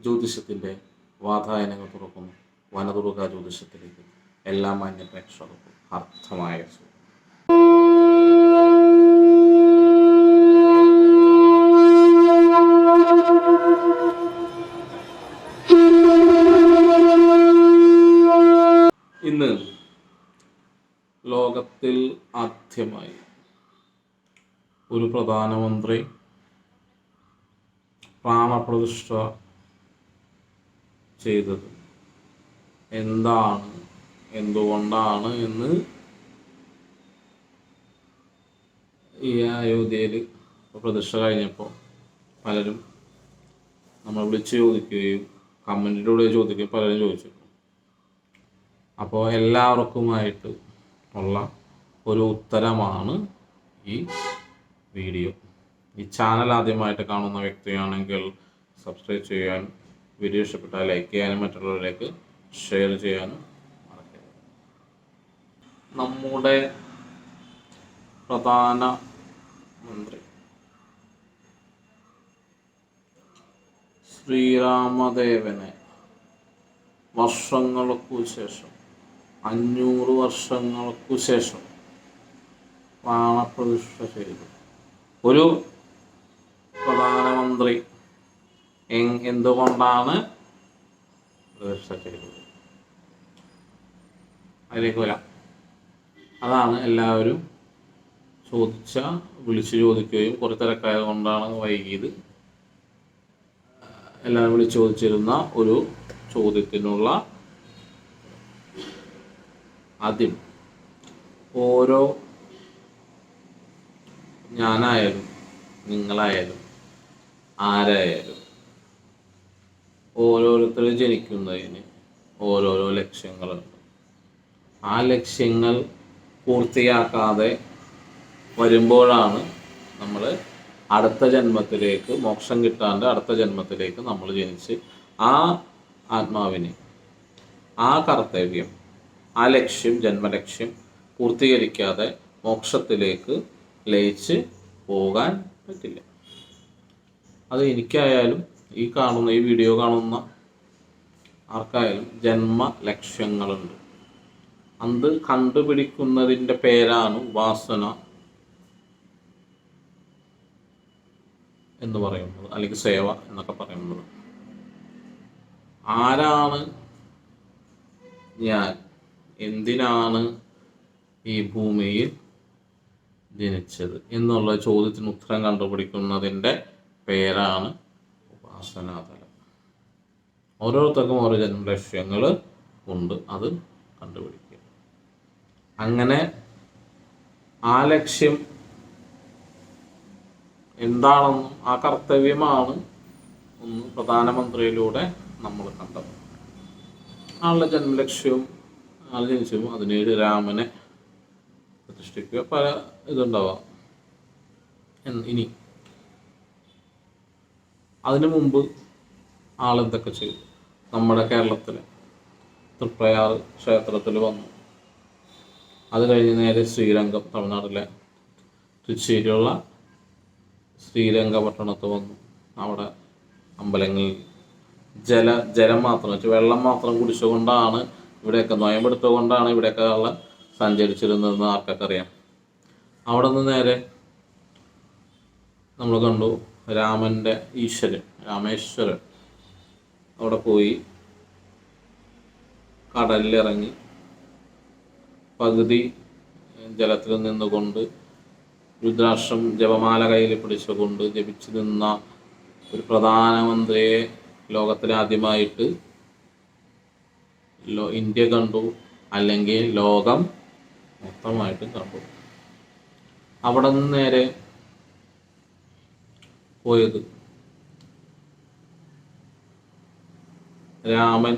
ജ്യോതിഷത്തിൻ്റെ വാതായനങ്ങൾ തുറക്കുന്നു. വനതുർഗ ജ്യോതിഷത്തിലേക്ക് എല്ലാ മാന്യ പ്രേക്ഷകർക്കും അർത്ഥമായ ഇന്ന് ലോകത്തിൽ ആദ്യമായി ഒരു പ്രധാനമന്ത്രി പ്രാണപ്രതിഷ്ഠ ചെയ്തത് എന്താണ്, എന്തുകൊണ്ടാണ് എന്ന് ഈ അയോധ്യയിൽ പ്രതിഷ്ഠ കഴിഞ്ഞപ്പോൾ പലരും നമ്മൾ വിളിച്ച് ചോദിക്കുകയും കമൻറ്റിലൂടെ ചോദിക്കുകയും പലരും ചോദിച്ചു. അപ്പോൾ എല്ലാവർക്കുമായിട്ട് ഉള്ള ഒരു ഉത്തരമാണ് ഈ വീഡിയോ. ഈ ചാനൽ ആദ്യമായിട്ട് കാണുന്ന വ്യക്തിയാണെങ്കിൽ സബ്സ്ക്രൈബ് ചെയ്യാൻ, വീഡിയോ ഇഷ്ടപ്പെട്ടാൽ ലൈക്ക് ചെയ്യാനും മറ്റുള്ളവരിലേക്ക് ഷെയർ ചെയ്യാനും മറക്കരുത്. നമ്മുടെ പ്രധാനമന്ത്രി ശ്രീരാമദേവനെ വർഷങ്ങൾക്കു ശേഷം 500 വർഷങ്ങൾക്കു ശേഷം പ്രാണപ്രതിഷ്ഠ ചെയ്തു. ഒരു പ്രധാനമന്ത്രി എന്തുകൊണ്ടാണ് പ്രതിഷ്ഠ ചെയ്തത്? അതിലേക്ക് വരാം. അതാണ് എല്ലാവരും വിളിച്ചു ചോദിക്കുകയും കുറേ തിരക്കായത് കൊണ്ടാണ് വൈകിയത്. എല്ലാവരും വിളിച്ചു ചോദിച്ചിരുന്ന ഒരു ചോദ്യത്തിനുള്ള ആദ്യം ഓരോ ഞാനായാലും നിങ്ങളായാലും ആരായാലും ഓരോരുത്തർ ജനിക്കുന്നതിന് ഓരോരോ ലക്ഷ്യങ്ങളുണ്ട്. ആ ലക്ഷ്യങ്ങൾ പൂർത്തിയാക്കാതെ വരുമ്പോഴാണ് നമ്മൾ അടുത്ത ജന്മത്തിലേക്ക്, മോക്ഷം കിട്ടാണ്ട് അടുത്ത ജന്മത്തിലേക്ക് നമ്മൾ ജനിച്ച് ആ ആത്മാവിനെ, ആ കർത്തവ്യം, ആ ലക്ഷ്യം, ജന്മലക്ഷ്യം പൂർത്തീകരിക്കാതെ മോക്ഷത്തിലേക്ക് ലയിച്ച് പോകാൻ പറ്റില്ല. അത് എനിക്കായാലും ഈ വീഡിയോ കാണുന്ന ആർക്കായാലും ജന്മ ലക്ഷ്യങ്ങളുണ്ട്. അത് കണ്ടുപിടിക്കുന്നതിൻ്റെ പേരാണ് ഉപാസന എന്ന് പറയുന്നത്, അല്ലെങ്കിൽ സേവ എന്നൊക്കെ പറയുന്നത്. ആരാണ് ഞാൻ, എന്തിനാണ് ഈ ഭൂമിയിൽ ജനിച്ചത് എന്നുള്ള ചോദ്യത്തിന് ഉത്തരം കണ്ടുപിടിക്കുന്നതിൻ്റെ പേരാണ് ഉപാസനാതലം. ഓരോരുത്തർക്കും ഓരോ ജന്മലക്ഷ്യങ്ങൾ ഉണ്ട്, അത് കണ്ടുപിടിക്കുക. അങ്ങനെ ആ ലക്ഷ്യം എന്താണെന്നും ആ കർത്തവ്യമാണ് ഒന്ന് പ്രധാനമന്ത്രിയിലൂടെ നമ്മൾ കണ്ടത്. ആളുടെ ജന്മലക്ഷ്യവും ആൾ ജനിച്ചതും അതിന് രാമനെ പ്രതിഷ്ഠിക്കുക, പല ഇതുണ്ടാവാം. ഇനി അതിനു മുമ്പ് ആളെന്തൊക്കെ ചെയ്തു? നമ്മുടെ കേരളത്തിലെ തൃപ്രയാർ ക്ഷേത്രത്തിൽ വന്നു. അത് കഴിഞ്ഞ് നേരെ ശ്രീരംഗം, തമിഴ്നാട്ടിലെ തൃശ്ശൂരിലുള്ള ശ്രീരംഗപട്ടണത്ത് വന്നു. അവിടെ അമ്പലങ്ങളിൽ ജലം മാത്രം വെച്ച്, വെള്ളം മാത്രം കുടിച്ചുകൊണ്ടാണ് ഇവിടെയൊക്കെ, നോയമ്പെടുത്തുകൊണ്ടാണ് ഇവിടെയൊക്കെ ഉള്ള സഞ്ചരിച്ചിരുന്നതെന്ന് ആർക്കൊക്കെ അറിയാം. അവിടെ നിന്ന് നേരെ നമ്മൾ കണ്ടു രാമൻ്റെ ഈശ്വരൻ, രാമേശ്വരൻ. അവിടെ പോയി കടലിലിറങ്ങി പകുതി ജലത്തിൽ നിന്നുകൊണ്ട് രുദ്രാക്ഷം ജപമാല കയ്യിൽ പിടിച്ചുകൊണ്ട് ജപിച്ചു നിന്ന ഒരു പ്രധാനമന്ത്രിയെ ലോകത്തിൽ ആദ്യമായിട്ട് ഇന്ത്യ കണ്ടു, അല്ലെങ്കിൽ ലോകം മൊത്തമായിട്ടും കണ്ടു. അവിടെ നിന്ന് നേരെ പോയത് രാമൻ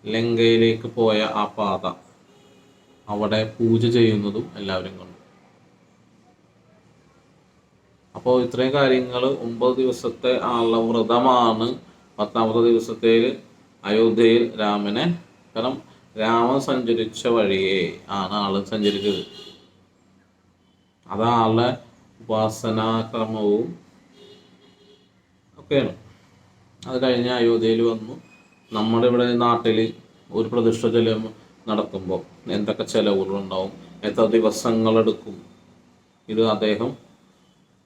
ലങ്കയിലേക്ക് പോയ ആ പാത, അവിടെ പൂജ ചെയ്യുന്നതും എല്ലാവരും കണ്ടു. അപ്പോൾ ഇത്രയും കാര്യങ്ങൾ 9 ദിവസത്തെ ആളുടെ വ്രതമാണ്. 10ാമത്തെ ദിവസത്തിൽ അയോധ്യയിൽ രാമനെ, കാരണം രാമൻ സഞ്ചരിച്ച വഴിയെ ആണ് ആൾ സഞ്ചരിച്ചത്. അത് ആളുടെ ഉപാസനാക്രമവും ഒക്കെയാണ്. അത് കഴിഞ്ഞ് അയോധ്യയിൽ വന്നു. നമ്മുടെ ഇവിടെ നാട്ടിൽ ഒരു പ്രതിഷ്ഠ നടത്തുമ്പോൾ എന്തൊക്കെ ചെലവുകളുണ്ടാവും, എത്ര ദിവസങ്ങളെടുക്കും. ഇത് അദ്ദേഹം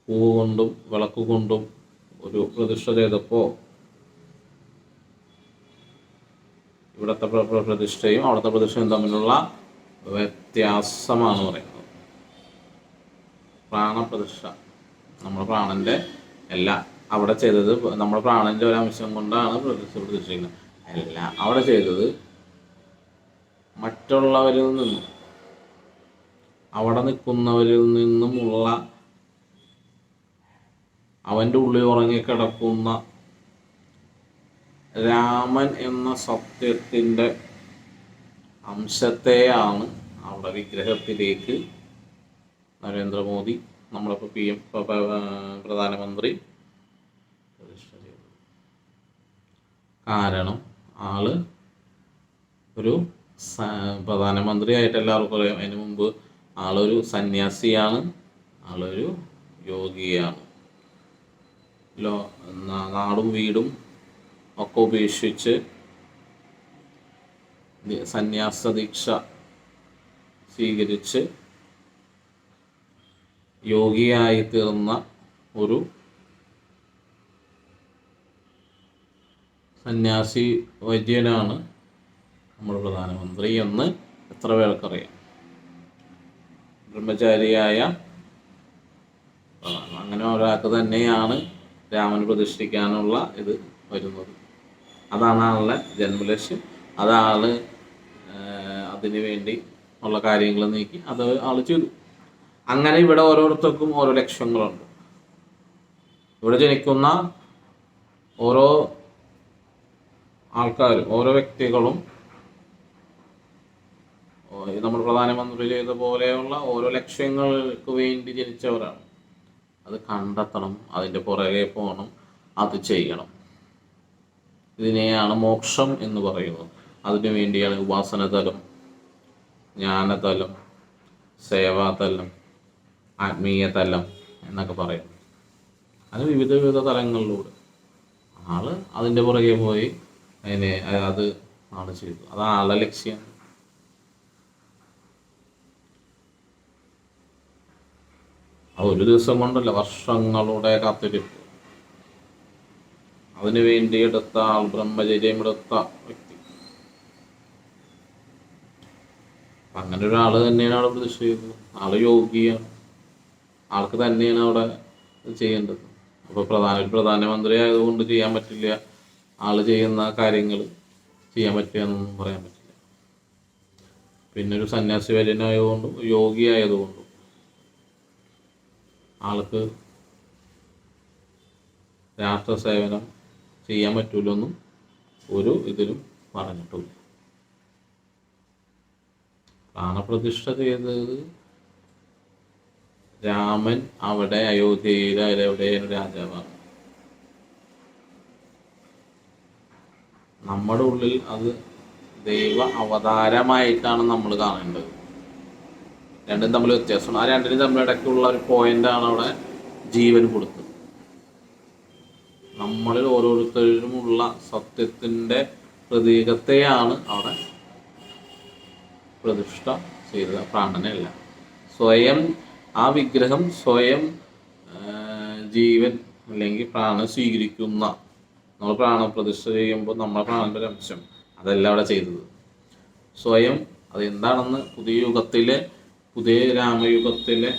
പൂവ് കൊണ്ടും വിളക്ക് കൊണ്ടും ഒരു പ്രതിഷ്ഠ ചെയ്തപ്പോൾ ഇവിടുത്തെ പ്രതിഷ്ഠയും അവിടുത്തെ പ്രതിഷ്ഠയും തമ്മിലുള്ള വ്യത്യാസമാണ് പറയുന്നത്. പ്രാണപ്രതിഷ്ഠ, നമ്മുടെ പ്രാണന്റെ അല്ല അവിടെ ചെയ്തത്, നമ്മുടെ പ്രാണന്റെ ഒരു അംശം കൊണ്ടാണ് പ്രതിഷ്ഠിക്കുന്നത്. അല്ല അവിടെ ചെയ്തത് മറ്റുള്ളവരിൽ നിന്നും, അവിടെ നിൽക്കുന്നവരിൽ നിന്നുമുള്ള അവൻ്റെ ഉള്ളിൽ ഉറങ്ങിക്കിടക്കുന്ന രാമൻ എന്ന സത്യത്തിൻ്റെ അംശത്തെയാണ് അവിടെ വിഗ്രഹത്തിലേക്ക് നരേന്ദ്രമോദി, നമ്മളിപ്പോൾ PM പ്രധാനമന്ത്രി പ്രതിഷ്ഠ ചെയ്തു. കാരണം ആള് ഒരു പ്രധാനമന്ത്രി ആയിട്ട് എല്ലാവർക്കും അറിയാം. അതിന് മുമ്പ് ആളൊരു സന്യാസിയാണ്, ആളൊരു യോഗിയാണ്. നാടും വീടും ഒക്കെ ഉപേക്ഷിച്ച് സന്യാസ ദീക്ഷ സ്വീകരിച്ച് യോഗിയായി തീർന്ന ഒരു സന്യാസി വൈദ്യനാണ് നമ്മുടെ പ്രധാനമന്ത്രി എന്ന് എത്ര പേർക്കറിയാം. ബ്രഹ്മചാരിയായ അങ്ങനെ ഒരാൾക്ക് തന്നെയാണ് രാമൻ പ്രതിഷ്ഠിക്കാനുള്ള ഇത് വരുന്നത്. അതാണ് ആളുടെ ജന്മലക്ഷ്യം. അതാള് അതിനു വേണ്ടി ഉള്ള കാര്യങ്ങൾ നീക്കി അത് ആള് ചെയ്തു. അങ്ങനെ ഇവിടെ ഓരോരുത്തർക്കും ഓരോ ലക്ഷ്യങ്ങളുണ്ട്. ഇവിടെ ജനിക്കുന്ന ഓരോ ആൾക്കാരും ഓരോ വ്യക്തികളും നമ്മൾ പ്രധാനമന്ത്രി ചെയ്ത പോലെയുള്ള ഓരോ ലക്ഷ്യങ്ങൾക്ക് വേണ്ടി ജനിച്ചവരാണ്. അത് കണ്ടെത്തണം, അതിൻ്റെ പുറകെ പോകണം, അത് ചെയ്യണം. ഇതിനെയാണ് മോക്ഷം എന്ന് പറയുന്നത്. അതിനു വേണ്ടിയാണ് ഉപാസനതലം, ജ്ഞാനതലം, സേവാതലം, ആത്മീയ തലം എന്നൊക്കെ പറയുന്നത്. അത് വിവിധ തലങ്ങളിലൂടെ ആള് അതിൻ്റെ പുറകെ പോയി അത് ആള് ചെയ്തു. അത് ആളുടെ ലക്ഷ്യം. അത് ഒരു ദിവസം കൊണ്ടല്ല, വർഷങ്ങളുടെ കാത്തിരിപ്പ്. അതിനു വേണ്ടി എടുത്ത ആൾ, ബ്രഹ്മചര്യം എടുത്ത വ്യക്തി. അങ്ങനെ ഒരാള് തന്നെയാണ് അവിടെ പ്രതിഷ്ഠ ചെയ്തത്. ആള് യോഗിയാണ്, ആൾക്ക് തന്നെയാണ് അവിടെ ചെയ്യേണ്ടത്. അപ്പോൾ പ്രധാനമന്ത്രി ആയതുകൊണ്ട് ചെയ്യാൻ പറ്റില്ല, ആള് ചെയ്യുന്ന കാര്യങ്ങൾ ചെയ്യാൻ പറ്റുക എന്നൊന്നും പറയാൻ പറ്റില്ല. പിന്നെ ഒരു സന്യാസി വര്യനായതുകൊണ്ടും യോഗി ആയതുകൊണ്ടും ആൾക്ക് രാഷ്ട്ര സേവനം ചെയ്യാൻ പറ്റൂലെന്നും ഒരു ഇതിലും പറഞ്ഞിട്ടില്ല. പ്രാണപ്രതിഷ്ഠ ചെയ്തത് രാമൻ അവിടെ അയോധ്യയിൽ എവിടെയാണ് രാജാവാണ്. നമ്മുടെ ഉള്ളിൽ അത് ദൈവ അവതാരമായിട്ടാണ് നമ്മൾ കാണേണ്ടത്. രണ്ടും തമ്മിൽ വ്യത്യാസമാണ്. ആ രണ്ടിനും തമ്മിലിടയ്ക്കുള്ള ഒരു പോയിന്റാണ് അവിടെ ജീവൻ കൊടുത്തത്. നമ്മളിൽ ഓരോരുത്തരിലുമുള്ള സത്യത്തിൻ്റെ പ്രതീകത്തെയാണ് അവിടെ പ്രതിഷ്ഠ ചെയ്തത്, പ്രാണനല്ല. സ്വയം ആ വിഗ്രഹം സ്വയം ജീവൻ അല്ലെങ്കിൽ പ്രാണൻ സ്വീകരിക്കുന്ന, നമ്മൾ പ്രാണപ്രതിഷ്ഠ ചെയ്യുമ്പോൾ നമ്മുടെ പ്രാണന്റെ ഒരു അംശം അതല്ല അവിടെ ചെയ്തത്. സ്വയം അതെന്താണെന്ന് പുതിയ രാമയുഗത്തിലെ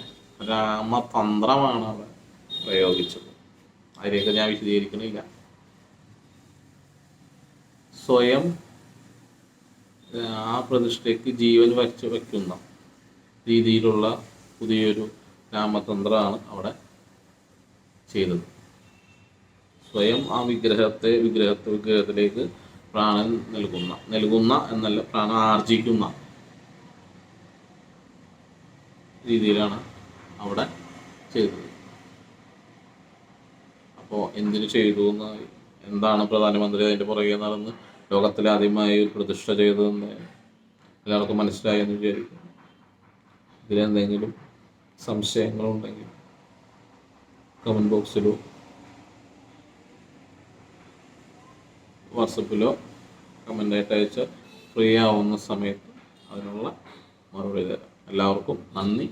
രാമതന്ത്രമാണ് അവിടെ പ്രയോഗിച്ചത്. അതിലേക്ക് ഞാൻ വിശദീകരിക്കണില്ല. സ്വയം ആ പ്രതിഷ്ഠയ്ക്ക് ജീവൻ വയ്ക്കുന്ന രീതിയിലുള്ള പുതിയൊരു രാമതന്ത്രമാണ് അവിടെ ചെയ്തത്. സ്വയം ആ വിഗ്രഹത്തിലേക്ക് പ്രാണൻ നൽകുന്ന എന്നല്ല, പ്രാണൻ ആർജിക്കുന്ന രീതിയിലാണ് അവിടെ ചെയ്തത്. അപ്പോൾ എന്തിനു ചെയ്തു എന്ന്, എന്താണ് പ്രധാനമന്ത്രി അതിൻ്റെ പുറകെ നടന്ന് ലോകത്തിലെ ആദ്യമായി ഒരു പ്രതിഷ്ഠ ചെയ്തതെന്ന് എല്ലാവർക്കും മനസ്സിലായെന്ന് വിചാരിക്കുന്നു. ഇതിലെന്തെങ്കിലും സംശയങ്ങളുണ്ടെങ്കിൽ കമൻറ്റ് ബോക്സിലോ വാട്സപ്പിലോ കമൻ്റായിട്ട് അയച്ച് ഫ്രീ ആവുന്ന സമയത്ത് അതിനുള്ള മറുപടി തരാം. എല്ലാവർക്കും നന്ദി.